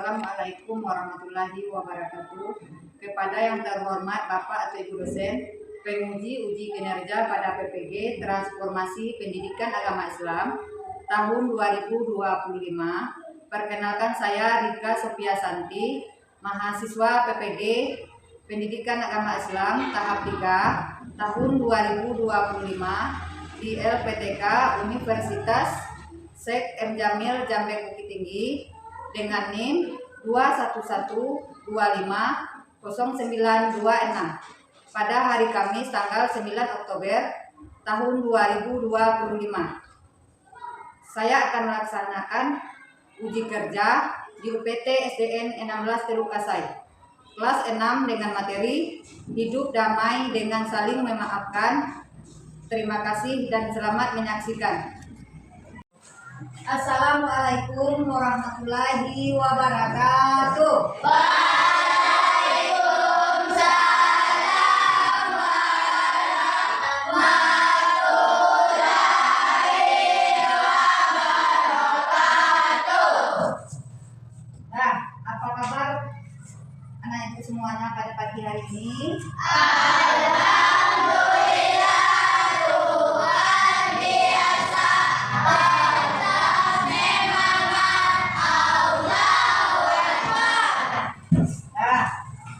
Assalamualaikum warahmatullahi wabarakatuh. Kepada yang terhormat Bapak atau Ibu dosen, penguji uji kinerja pada PPG Transformasi Pendidikan Agama Islam tahun 2025. Perkenalkan, saya Rika Sophia Santi, mahasiswa PPG Pendidikan Agama Islam tahap 3 tahun 2025 di LPTK Universitas Syekh M. Jamil Jambe Bukit Tinggi dengan NIM 211250926 pada hari Kamis tanggal 9 Oktober tahun 2025. Saya akan melaksanakan uji kerja di UPT SDN 16 Teluk Kasai kelas 6 dengan materi hidup damai dengan saling memaafkan. Terima kasih dan selamat menyaksikan. Assalamualaikum warahmatullahi wabarakatuh. Waalaikumsalam warahmatullahi wabarakatuh. Nah, apa kabar anak ibu semuanya pada pagi hari ini? Alhamdulillah, Tuhan biasa.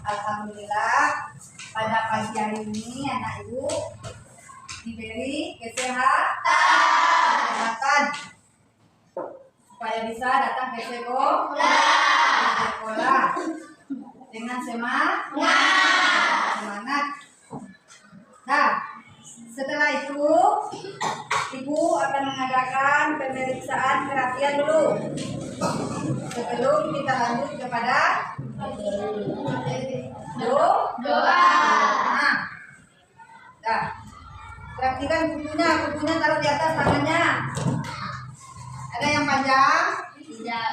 Alhamdulillah, pada pagi hari ini anak ibu diberi kesehatan supaya bisa datang ke sekolah dengan semangat. Nah, setelah itu ibu akan mengadakan pemeriksaan kerapian dulu sebelum kita lanjut kepada doa. Nah, perhatikan bukunya taruh di atas tangannya. Ada yang panjang? Tidak.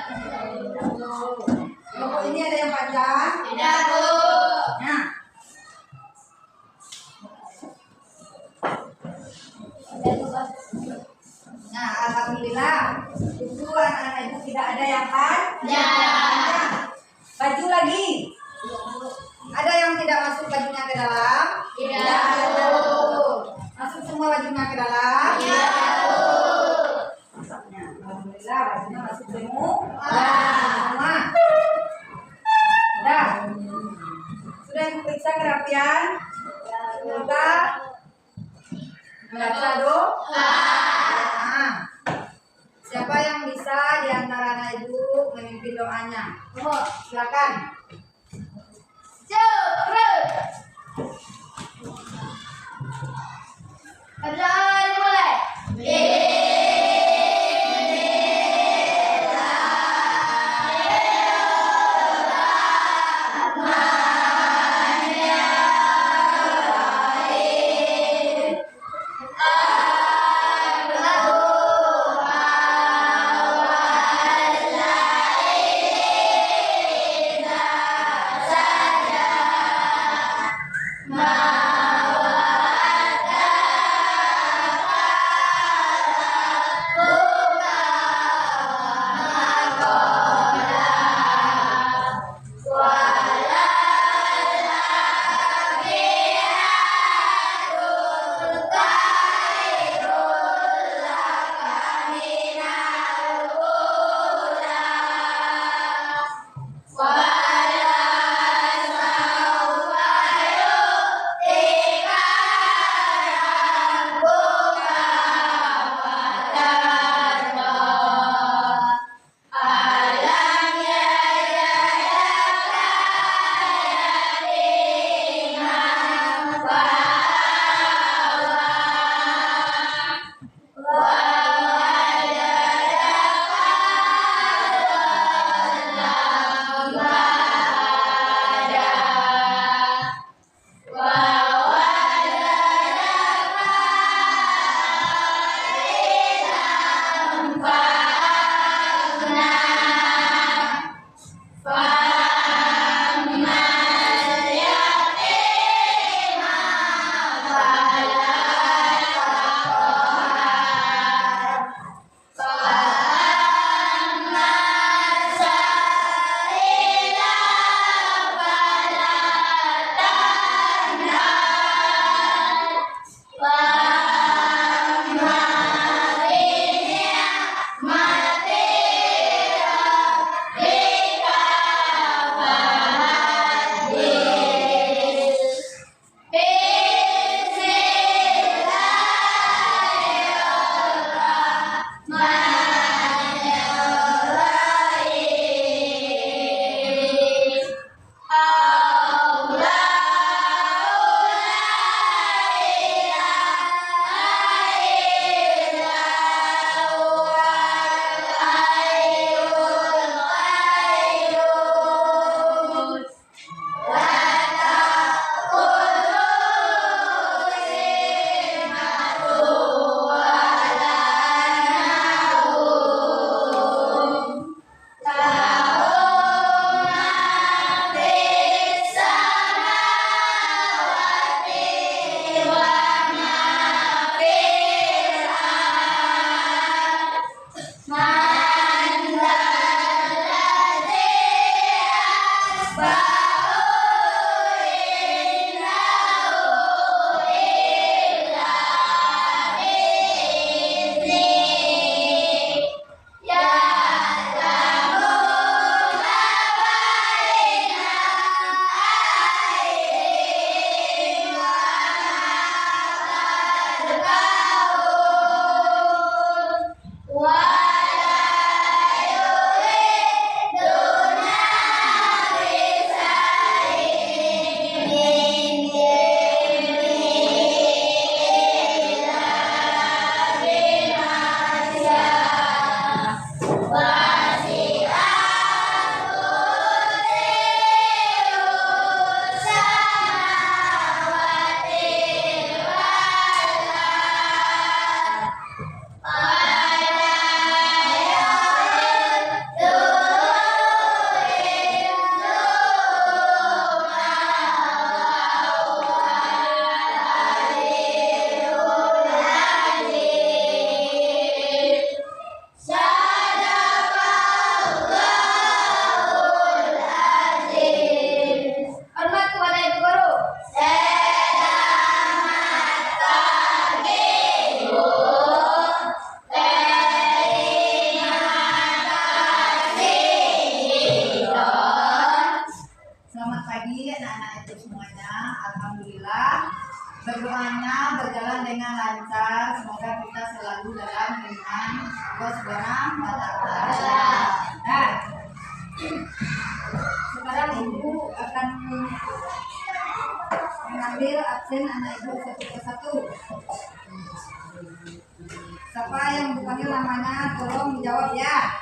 Buku ini ada yang panjang? Tidak, Bu. Nah, alhamdulillah buku anak-anak ibu tidak ada yang panjang. Baju lagi? Ada yang tidak masuk bajunya ke dalam? Tidak, Bu. Masuk semua bajunya ke dalam? Iya, Bu. Nah, alhamdulillah bajunya masuk semua. Sudah. Sudah diperiksa kerapian? Semoga membaca doa. Nah, siapa yang bisa di antara anak ibu memimpin doanya? Silakan. Perjalanan dimulai. pagi anak-anak itu semuanya. Alhamdulillah berdoanya berjalan dengan lancar. Semoga kita selalu dalam lindungan Allah Subhanahu wa Ta'ala. Nah, sekarang ibu akan mengambil absen anak ibu satu persatu. Siapa yang dipanggil namanya tolong dijawab ya.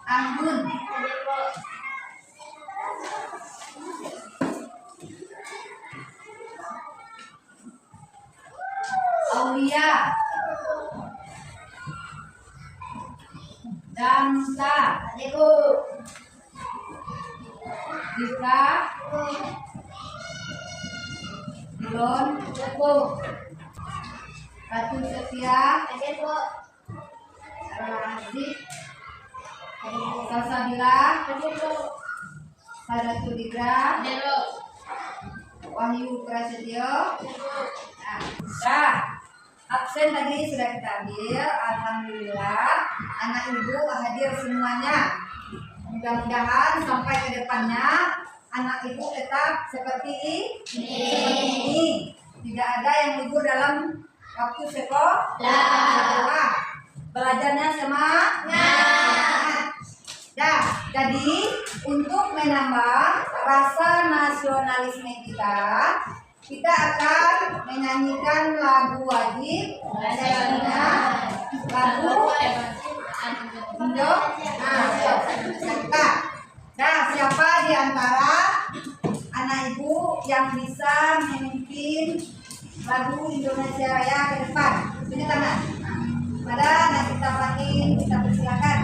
Anggun, Aulia, Damsa, Dika, Dilon, Ratu Setia, Razik, Salsabila, Sadatu Dikra, Wahyu Prasetyo. Nah, absen tadi sudah kita ambil. Alhamdulillah anak ibu hadir semuanya. Mudah-mudahan sampai ke depannya anak ibu tetap seperti ini. Tidak ada yang libur dalam waktu sekolah. Belajarnya semangat. Nah, jadi untuk menambah rasa nasionalisme kita akan menyanyikan lagu wajib, lagu Indo. Nah, siapa di antara anak ibu yang bisa memimpin lagu Indonesia Raya ke depan? Tunjuk tangan. Pada nanti kita pakai, kita persilakan.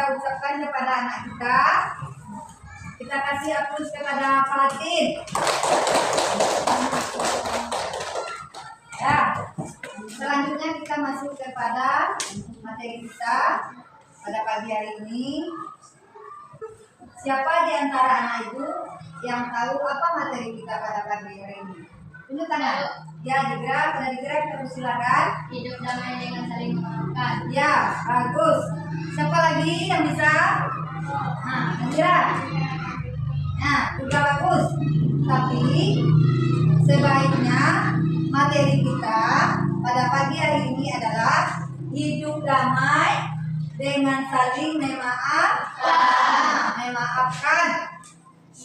kita ucapkan kepada anak kita. Kita kasih aplaus kepada Fatin. Ya, selanjutnya kita masuk kepada materi kita pada pagi hari ini. Siapa di antara anak itu yang tahu apa materi kita pada pagi hari ini? Tunjuk tangan. Ya, digerak, sudah digerak, terus silakan. Hidup damai dengan saling memaafkan. Ya, bagus. Siapa lagi yang bisa? Nah, digerak. Nah, sudah bagus. Tapi sebaiknya materi kita pada pagi hari ini adalah hidup damai dengan saling memaafkan.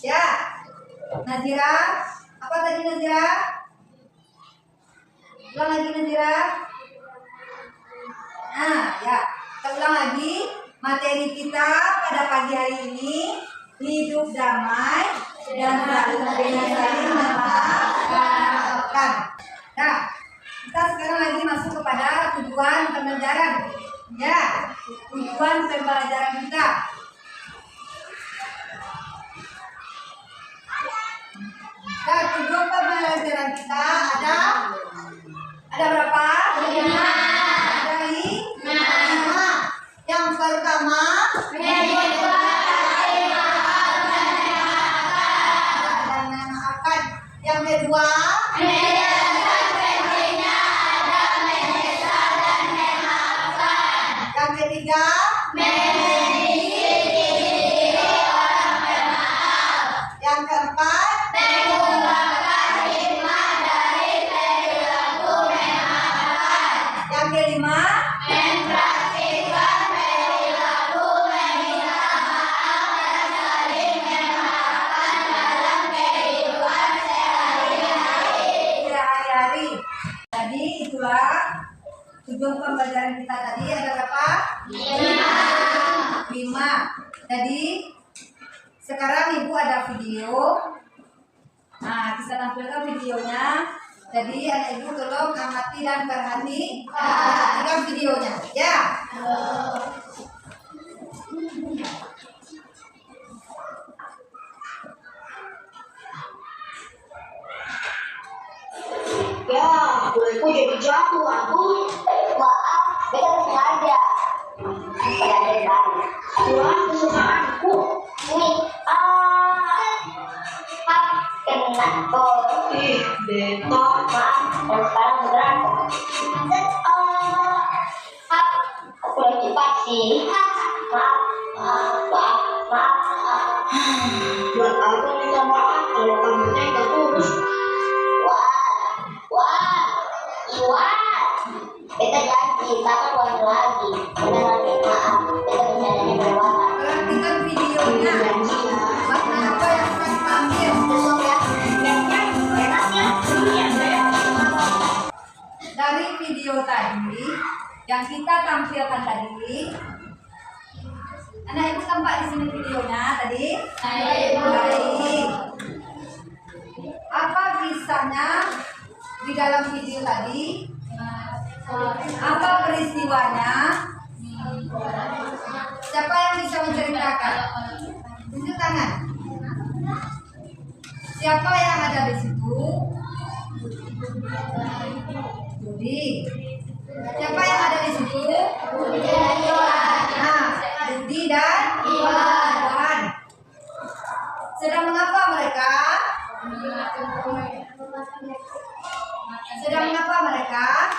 Ya, Nazira, apa tadi Nazira? Ulang lagi Nazira. Nah, ya, kita ulang lagi. Materi kita pada pagi hari ini hidup damai dan dengan saling memaafkan. Nah, kita sekarang lagi masuk kepada tujuan pembelajaran. Ya, tujuan pembelajaran kita. Nah, tujuan pembelajaran kita ada berapa? 5. Ada 5. Yang pertama, dan memaafkan. Yang kedua, yang ketiga, yang keempat, yang kelima, sehari-hari. Jadi itulah tujuan pembelajaran kita tadi ada berapa? 5. Jadi sekarang Ibu ada video. Nah, bisa tampilkan videonya. Jadi anak Ibu tolong amati dan perhatikan videonya. Ya. Ya, kuliku jadi jatuh aku. Maaf, beta sengaja. Tidak benar. Tuhan kesukaanku. Ini kena kok. Ih, beta. Maaf, dan sekarang beneran kok. Dan aku lagi pasti. Maaf. Buat apa minta maaf kalau kamu nggak tulus? Iwan. Beta janji, bakal ulangi lagi. Beneran, maaf. Beta bercandanya berwarna. Perhatikan videonya. Makna apa yang akan tampil? Besok ya. Enaknya. Dari video tadi yang kita tampilkan tadi, anak Ibu tampak di sini videonya tadi. Baik. Apa kisahnya di dalam video tadi? Apa peristiwanya? Siapa yang bisa menceritakan? Tunjuk tangan. Siapa yang ada di situ? Budi. Siapa yang ada di situ? Nah, Budi dan Iwan. Sedang mengapa mereka? Sedang mengapa mereka?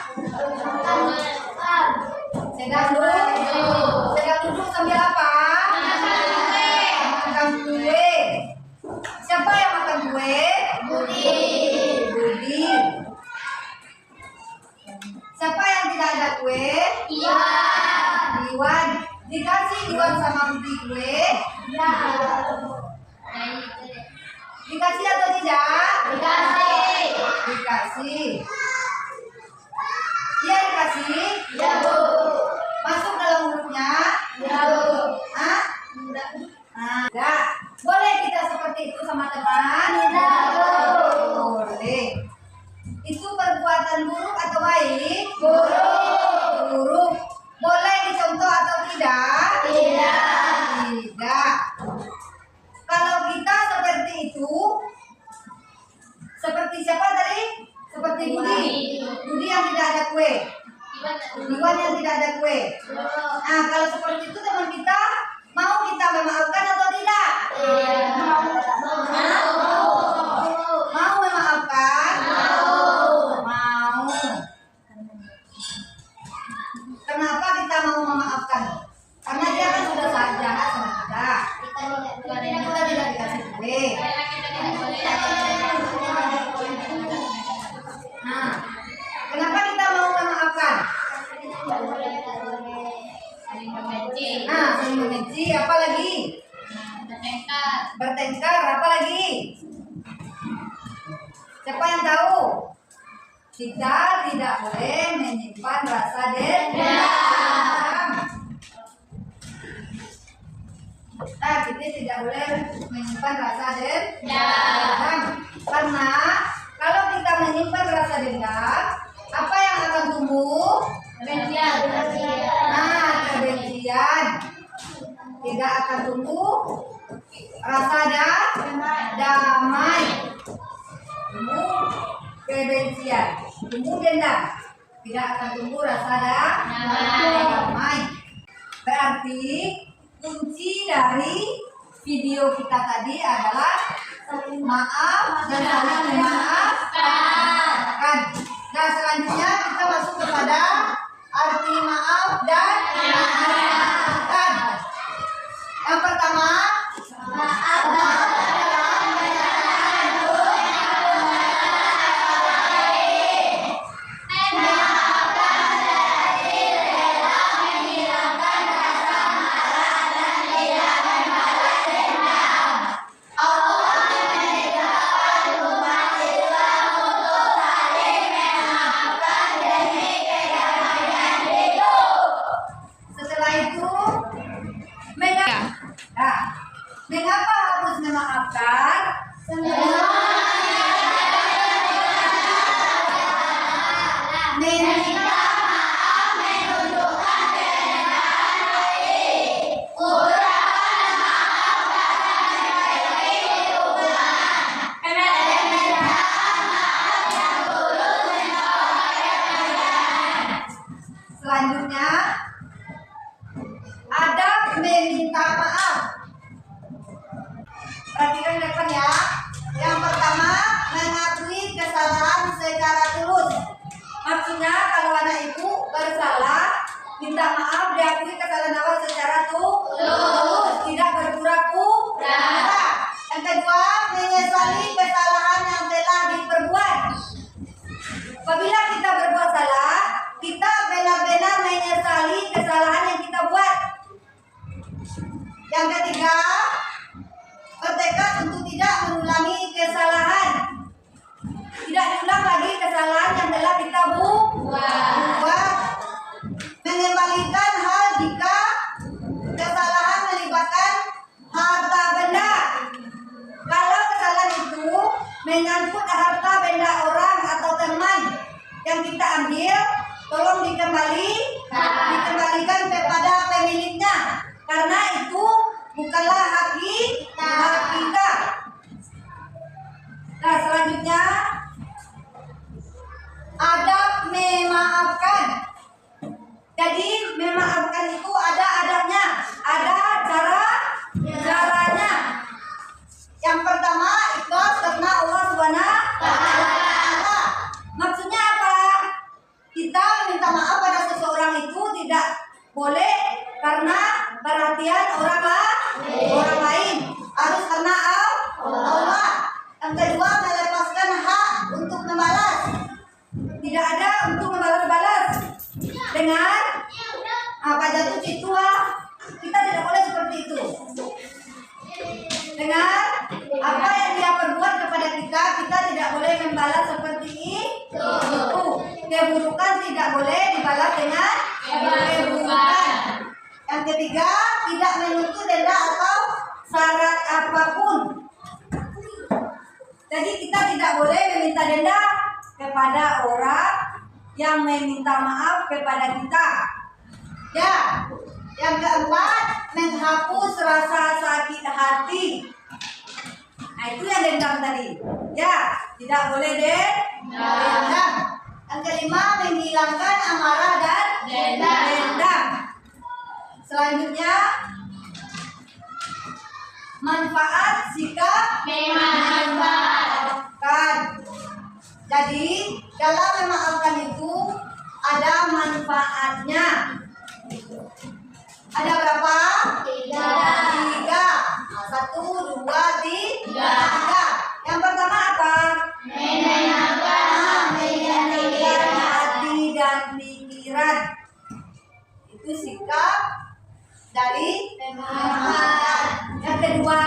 Sedang duduk sambil apa? Makan kue. Siapa yang makan kue? Budi. Siapa yang tidak ada kue? Iwan. Dikasih Iwan sama Budi kue? Dikasih atau tidak? Dikasih. Iya dikasih? Ya, Bu. Masuk dalam mulutnya? Ya, Bu. Hah? Enggak. Boleh kita seperti itu sama teman? Tidak, Bu. Boleh. Itu perbuatan buruk atau baik? Buruk. Boleh dicontoh atau tidak? Tidak. Kalau kita seperti itu, seperti siapa tadi? Seperti Budi. Budi yang tidak ada kue. Iwan yang tidak ada kue. Nah, kalau seperti itu teman kita, mau kita memaafkan atau tidak? Bertengkar, apa lagi? Siapa yang tahu? Kita tidak boleh menyimpan rasa dendam. Nah, kita tidak boleh menyimpan rasa dendam. Karena kalau kita menyimpan rasa dendam, apa yang akan tumbuh? Nah, kebencian. Tidak akan tumbuh rasa damai. Tumbuh kebencian, tumbuh dendam. Tidak akan tumbuh rasa damai. Berarti kunci dari video kita tadi adalah maaf dan saling memaafkan. Nah, selanjutnya kita masuk kepada arti maaf dan memaafkan. Yang pertama, maaf mengapa harus memaafkan? Meminta maaf menunjukkan kerendahan hati. Kurang maaf akan memperbaiki hubungan. Permintaan maaf yang tulus membawa kebahagiaan. Selanjutnya, adab meminta maaf. Perhatikan depan ya. Yang pertama, mengakui kesalahan secara tulus. Maksudnya kalau anak ibu bersalah, minta maaf, diakui kesalahan awal secara tulus, tidak berpura-pura. Yang kedua, menyesali kesalahan yang telah diperbuat. Apabila kita berbuat salah, kita benar-benar menyesali kesalahan yang kita buat. Yang ketiga, bertekad untuk tidak mengulangi kesalahan. Tidak diulang lagi kesalahan yang telah kita buat. Mengembalikan hal jika kesalahan melibatkan harta benda. Kalau kesalahan itu menyangkut harta benda orang atau teman yang kita ambil, tolong dikembalikan kepada pemiliknya. Karena itu bukanlah hak kita. Nah, selanjutnya adab memaafkan. Jadi memaafkan itu ada adabnya, ada caranya. Yang pertama, ikhlas karena Allah SWT. Maksudnya apa? Kita minta maaf pada seseorang itu tidak boleh karena perhatian orang lain, harus karena Allah. Yang kedua, melepaskan hak untuk membalas. Tidak ada untuk membalas-balas dengan apa jatuh citua. Kita tidak boleh seperti itu. Dengan apa yang dia perbuat kepada kita, kita tidak boleh membalas seperti itu. Keburukan tidak boleh dibalas dengan keburukan. Yang ketiga, tidak menuntut denda atau syarat apapun. Jadi kita tidak boleh meminta denda kepada orang yang meminta maaf kepada kita. Ya, yang keempat, menghapus rasa sakit hati. Nah, itu yang dendam tadi. Ya, tidak boleh dendam. Yang kelima, menghilangkan amarah dan dendam. Selanjutnya, manfaat sikap memaafkan. Jadi dalam memaafkan itu ada manfaatnya. Ada berapa? 3. 1, 2, 3. Yang pertama apa? Menenangkan hati dan pikiran. Itu sikap dari memaafkan. Yang kedua,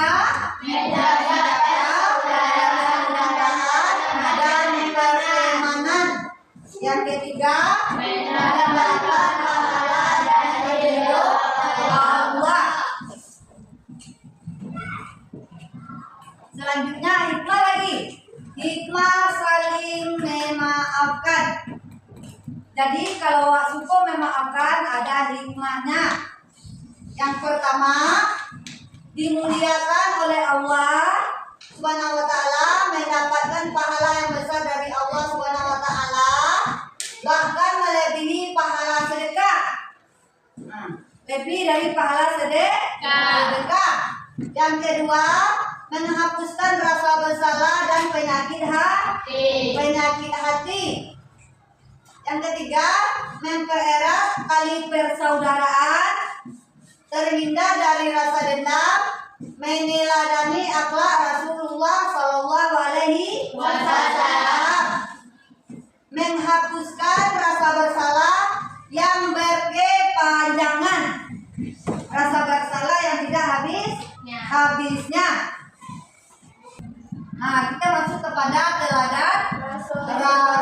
Selanjutnya hikmah lagi. Hikmah saling memaafkan. Jadi kalau wak suko memaafkan ada hikmahnya. Yang pertama, dimuliakan oleh Allah Subhanahu wa taala, mendapatkan pahala yang besar dari Allah Subhanahu wa taala, bahkan melebihi pahala sedekah. Lebih dari pahala sedekah. Yang kedua, menghapuskan rasa bersalah dan penyakit hati. Yang ketiga, mempererat tali persaudaraan, terhindar dari rasa dendam, meneladani akhlak Rasulullah Shallallahu Alaihi Wasallam, menghapuskan rasa bersalah yang berkepanjangan, rasa bersalah yang tidak habisnya. Nah, kita masuk kepada teladan Rasulullah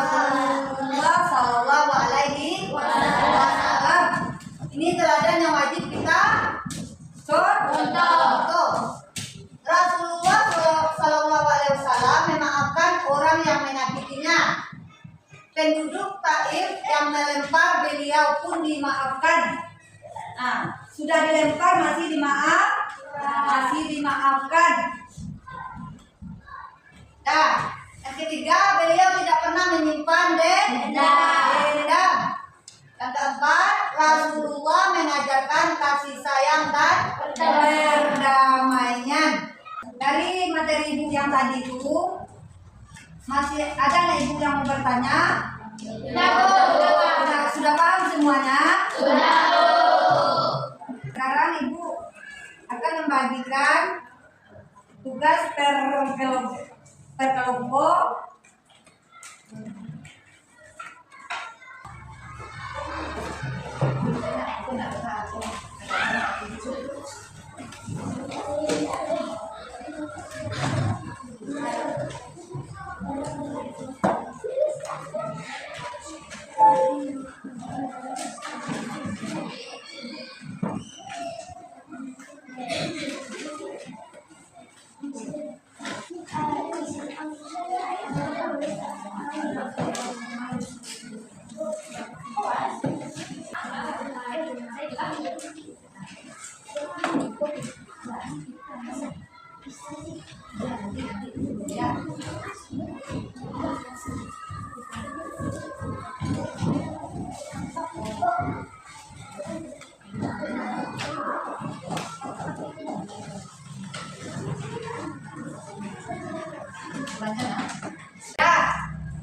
Shallallahu Alaihi Wasallam. Ini teladan yang wajib kita contoh. Rasulullah Shallallahu Alaihi Wasallam memaafkan orang yang menyakitinya. Penduduk Taif yang melempar beliau pun dimaafkan. Nah, sudah dilempar masih dimaafkan. Nah, yang ketiga, beliau tidak pernah menyimpan dendam. Yang keempat, Rasulullah mengajarkan kasih sayang dan perdamaian. Dari materi ibu yang tadi itu, masih ada nggak ibu yang mau bertanya? Sudah paham semuanya? Sudah. Sekarang ibu akan membagikan tugas per kelompok.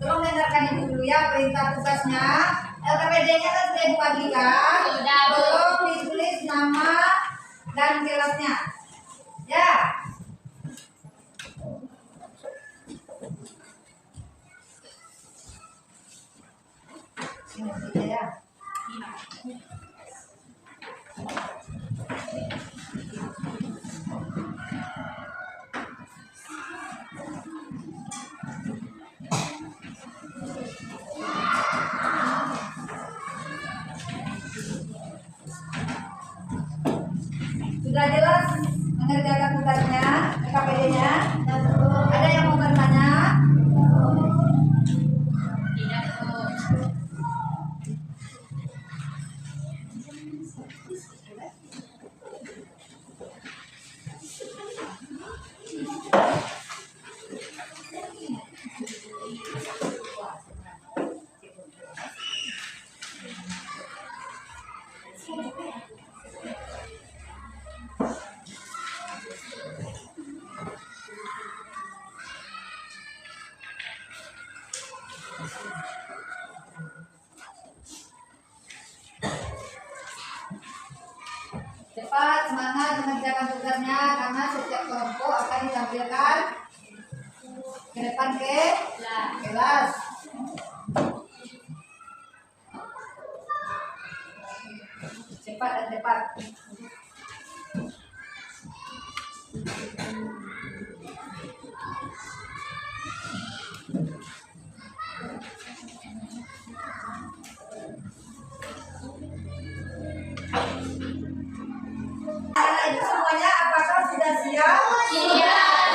Tolong dengarkan ibu dulu ya perintah tugasnya. LKPD-nya kan sudah ibu bagikan. Tolong ditulis nama dan kelasnya. Ya. Ini ya. Sudah jelas mengerjakan tugasnya, KPD-nya? Ada yang mau bertanya? Cepat, semangat mengerjakan tugasnya karena setiap kelompok akan ditampilkan ke depan ke kelas. Cepat dan cepat. Anak-anak semuanya apakah sudah siap? Siap.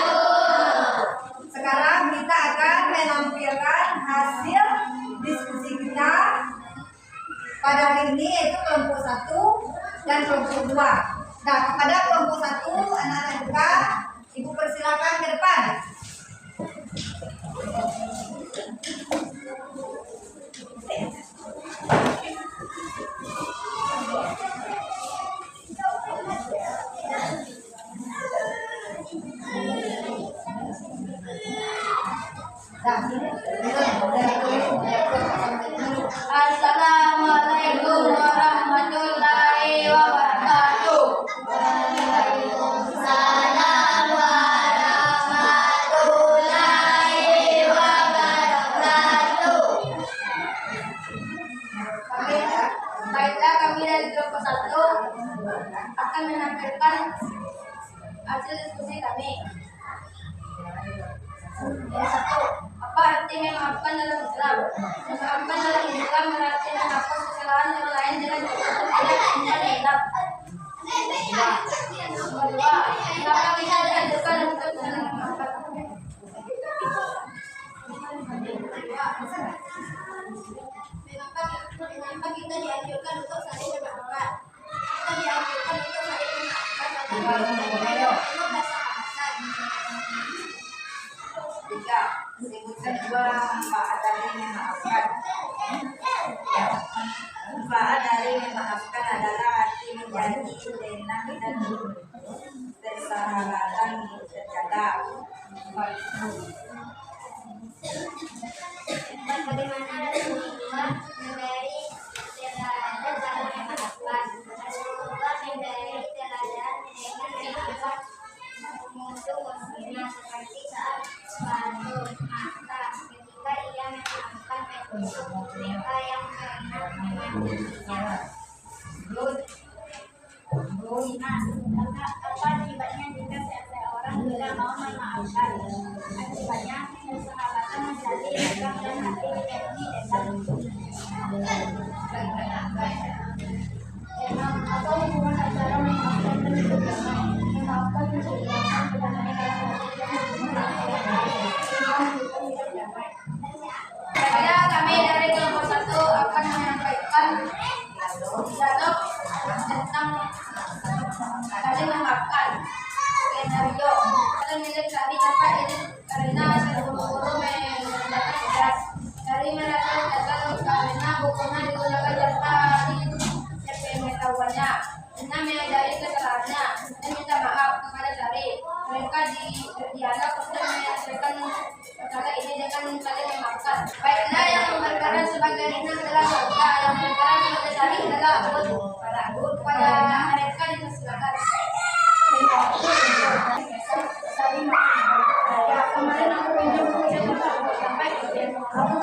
dan kelompok 2. Nah, kepada kelompok 1 anak-anak buka, Ibu persilakan ke depan. Assalamualaikum warahmatullahi wabarakatuh. Waalaikumsalam warahmatullahi wabarakatuh. Baiklah, kami dari kelompok 1 akan menampilkan hasil diskusi kami. Yang 1, apa arti memaafkan dalam Islam? Memaafkan dalam Islam berarti menghapus kesalahan orang lain dengan tidak menghilap. Kedua, kenapa kita dianjurkan untuk saling memaafkan? Kenapa kita dianjurkan untuk saling memaafkan? Kita dianjurkan untuk saling memaafkan karena Tiga, sebutkan 2 manfaat dari memaafkan. Manfaat dari memaafkan adalah hati menjadi tenang dan persahabatan terjaga. Bagaimana Rasulullah memberi teladan dalam memaafkan? Rasulullah memberi teladan dengan memaafkan musuh-musuhnya seperti saat suatu masa ketika ia memaafkan mereka yang pernah menyakitinya. Apa akibatnya jika seseorang tidak mau memaafkan? Akibatnya persahabatan menjadi renggang dan hati menjadi apa hubungan antara memaafkan dan hidup damai? Memaafkan menciptakan kedamaian Saya kami dari kelompok 1 akan menyampaikan dialog tentang saling memaafkan. Skenario milik kami dapat ini karena guru-guru menggunakan jas dari mereka datang karena bukunya digunakan jasa di pengetahuannya dan menyadari kesalahannya dan minta maaf kepada Sari. Mereka dialog untuk menyelesaikan masalah ini dengan saling memaafkan. Baiklah, yang berperan sebagai Rina adalah Warga, yang berperan sebagai Sari adalah Abud. Para Abud pada mereka dipersilakan. Ya, kemarin aku pinjam bukunya Bapak sampai aku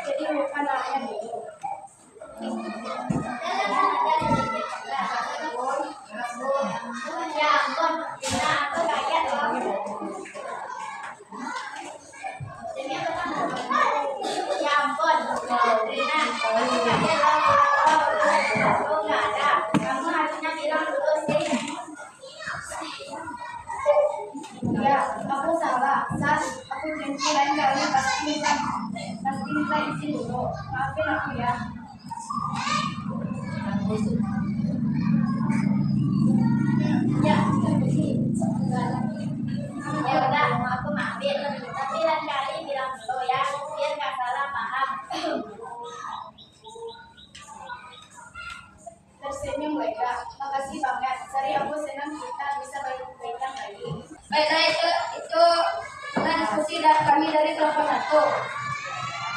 jadi bukan ayah itu. Ya ampun, Rina, aku kaget loh. Ya ampun, Rina, aku kaget loh. Aku nggak ada. Kamu harusnya bilang dulu sih. Ya, aku salah. Sas, aku janji lain kali pasti minta izin dulu. Maafin aku ya. Ya, ya udah, aku maafin. Tapi lain kali bilang dulu ya, biar nggak salah paham. Tersenyum Wega, makasih banget. Sari, aku senang kita bisa baik-baikan lagi. Baiklah, itu adalah diskusi dan kami dari kelompok 1.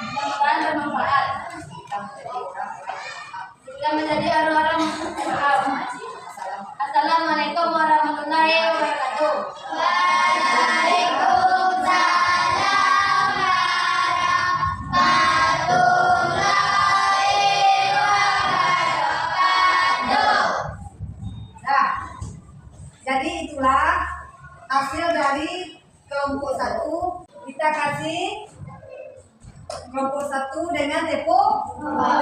Mudah-mudahan bermanfaat. Kita menjadi orang-orang maaf. Assalamualaikum warahmatullahi wabarakatuh. Waalaikumsalam warahmatullahi wabarakatuh. Nah, jadi itulah hasil dari kelompok 1. Kita kasih kelompok 1 dengan tepuk bau.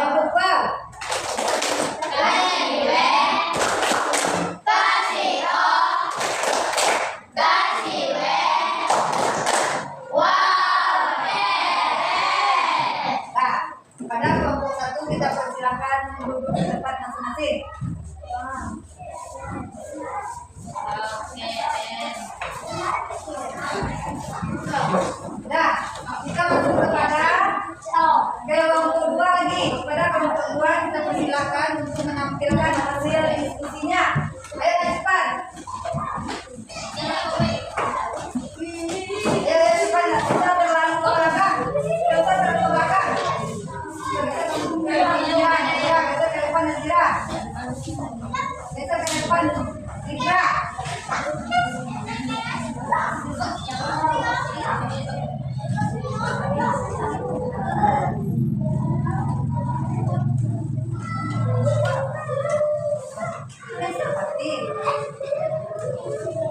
Pada kelompok 1 kita persilakan duduk di tempat masing-masing.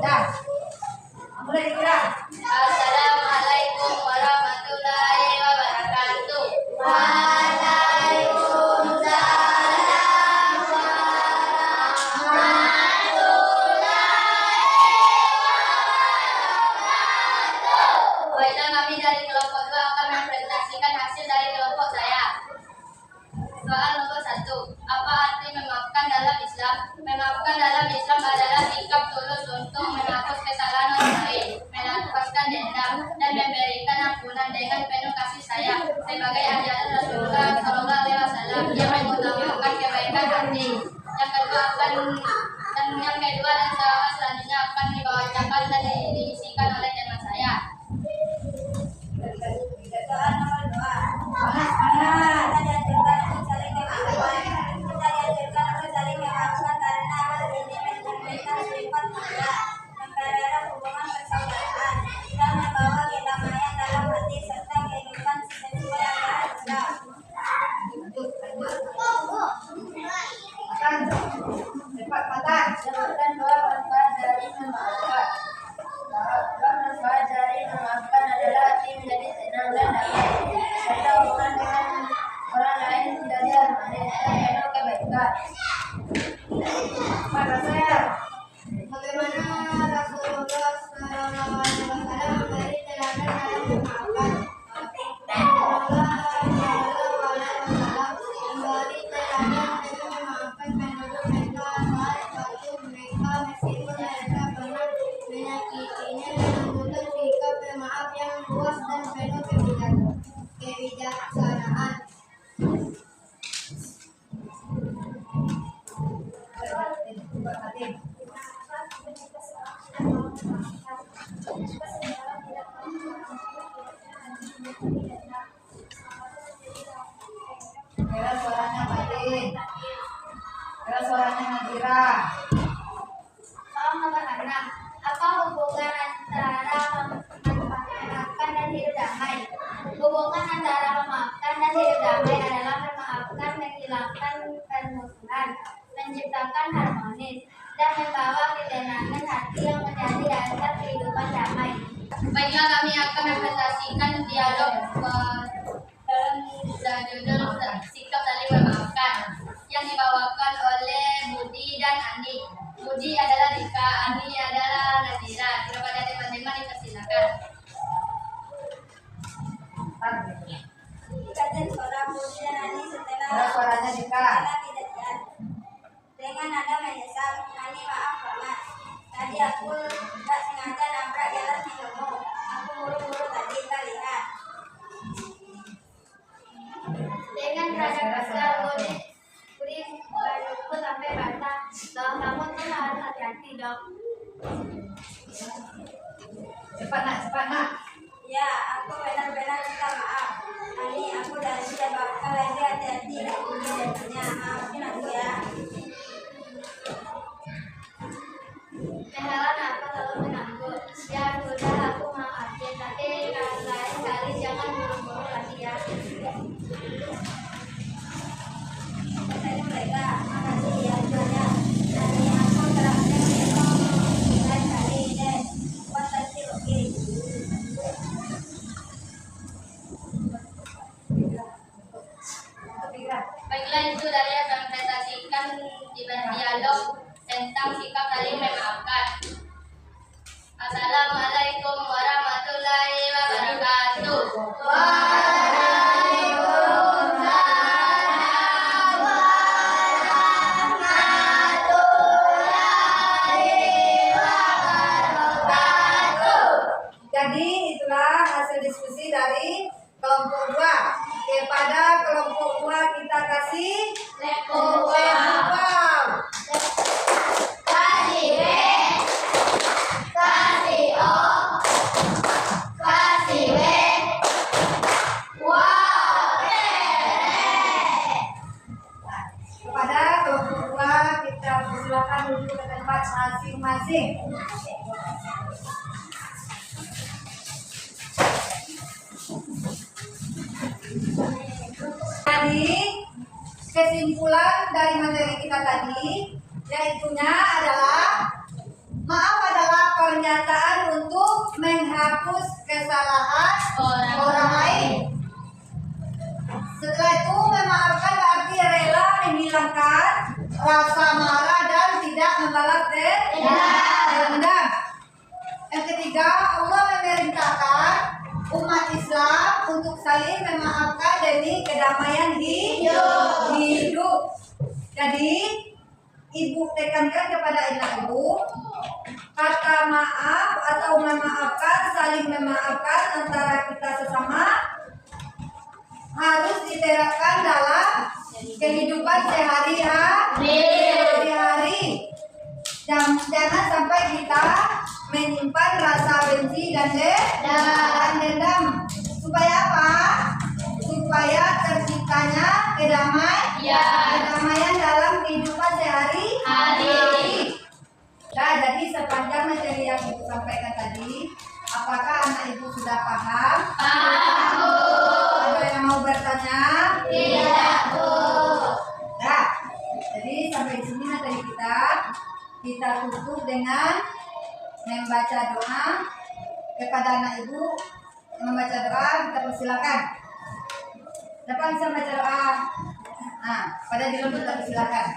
Dah. Mulai dikira. Assalamualaikum warahmatullahi wabarakatuh. Waalaikumsalam warahmatullahi wabarakatuh. Baiklah, kami dari kelompok 2 akan mempresentasikan hasil dari kelompok saya. Soal nomor 1. Apa arti memaafkan dalam Islam? Memaafkan dalam Islam adalah sikap tulus untuk menghapus kesalahan orang lain, melepaskan dendam, dan memberikan ampunan dengan penuh kasih sayang sebagai ajaran Rasulullah SAW yang mengutamakan kebaikan hati. Yang kedua dan selanjutnya akan dibacakan dan diisikan oleh teman saya. Soal nomor 2. Kita dianjurkan untuk saling memaafkan. Kita dianjurkan untuk saling memaafkan karena hal ini mencerminkan sifat mulia, mempererat hubungan persaudaraan, dan membawa kedamaian dalam hati serta kehidupan sesuai ajaran Islam. Makan. Cepat makan. Sebutkan 2 manfaat dari memaafkan. Manfaat dari memaafkan adalah hati menjadi tenang dan damai, serta hubungan dengan orang lain menjadi harmonis dan penuh kebaikan. Pada saya. Bagaimana Rasulullah SAW memberi teladan dalam memaafkan? Rasulullah SAW memberi teladan dengan memaafkan penduduk Mekah saat waktu mereka meskipun mereka pernah menyakitinya, menunjukkan sikap pemaaf yang luas dan penuh kebijaksanaan. Kira suaranya Madin. Kira suaranya Nadira. Soal nomor 6. Apa hubungan antara memaafkan dan hidup damai? Hubungan antara memaafkan dan hidup damai adalah memaafkan menghilangkan permusuhan, menciptakan harmonis, dan membawa ketenangan hati yang menjadi dasar kehidupan damai. Baiklah, kami akan mempresentasikan dialog dalam judul sikap saling memaafkan yang dibawakan oleh Budi dan Andi. Budi adalah Rika, Andi adalah Nadira. Kepada teman-teman dipersilakan. Ikatin suara Budi dan Andi Kira suaranya Dika. kejadian. Dengan nada menyesal, Ani maaf banget. Tadi aku tak sengaja nabrak jalan minummu. Aku buru-buru tadi tak lihat. Dengan rasa kesal, Budi bajuku sampai basah. Dong, kamu tuh harus hati-hati dong. Cepat nak. Ya, aku benar-benar minta maaf. Ani, aku dari bakal lagi hati-hati. Ini jadinya, maafin aku ya. Heran apa selalu mengganggu? Ya sudah, aku maafin, tapi lain kali jangan buru-buru lagi ya. Katanya mereka, makasih ya jualnya. Nanti aku terakhir minum lain kali deh. Buat nanti oke. Baiklah, itu dari yang kami presentasikan di dialog tentang sikap saling memaafkan. Assalamualaikum warahmatullahi wabarakatuh. Waalaikumsalam warahmatullahi wabarakatuh. Jadi itulah hasil diskusi dari kelompok 2. Kepada kelompok 2 kita kasih Lekupam. Lekupam. Kasih B, kasih O, kasih W. Wow, Kepada kelompok 2 kita persilakan duduk ke tempat masing-masing. Tadi kesimpulan dari materi kita tadi yaitunya adalah maaf adalah kesalahan orang lain. Setelah itu memaafkan berarti rela menghilangkan rasa marah dan tidak membalas dendam. Yang ketiga, Allah memerintahkan umat Islam untuk saling memaafkan demi kedamaian hidup. Jadi, ibu tekankan kepada anak ibu, kata maaf atau memaafkan, saling memaafkan antara kita sesama harus diterapkan dalam kehidupan sehari-hari. Jangan sampai kita menyimpan rasa benci dan dendam. Supaya apa? Supaya terciptanya kedamaian dalam kehidupan sehari-hari. Nah, jadi sepanjang materi yang ibu sampaikan tadi, apakah anak ibu sudah paham? Ada yang mau bertanya? Tidak, Bu. Nah, jadi sampai di sini materi kita tutup dengan membaca doa kepada anak ibu. Membaca doa, kita persilakan. Siapa bisa baca doa? Nah, pada dulu kita persilakan.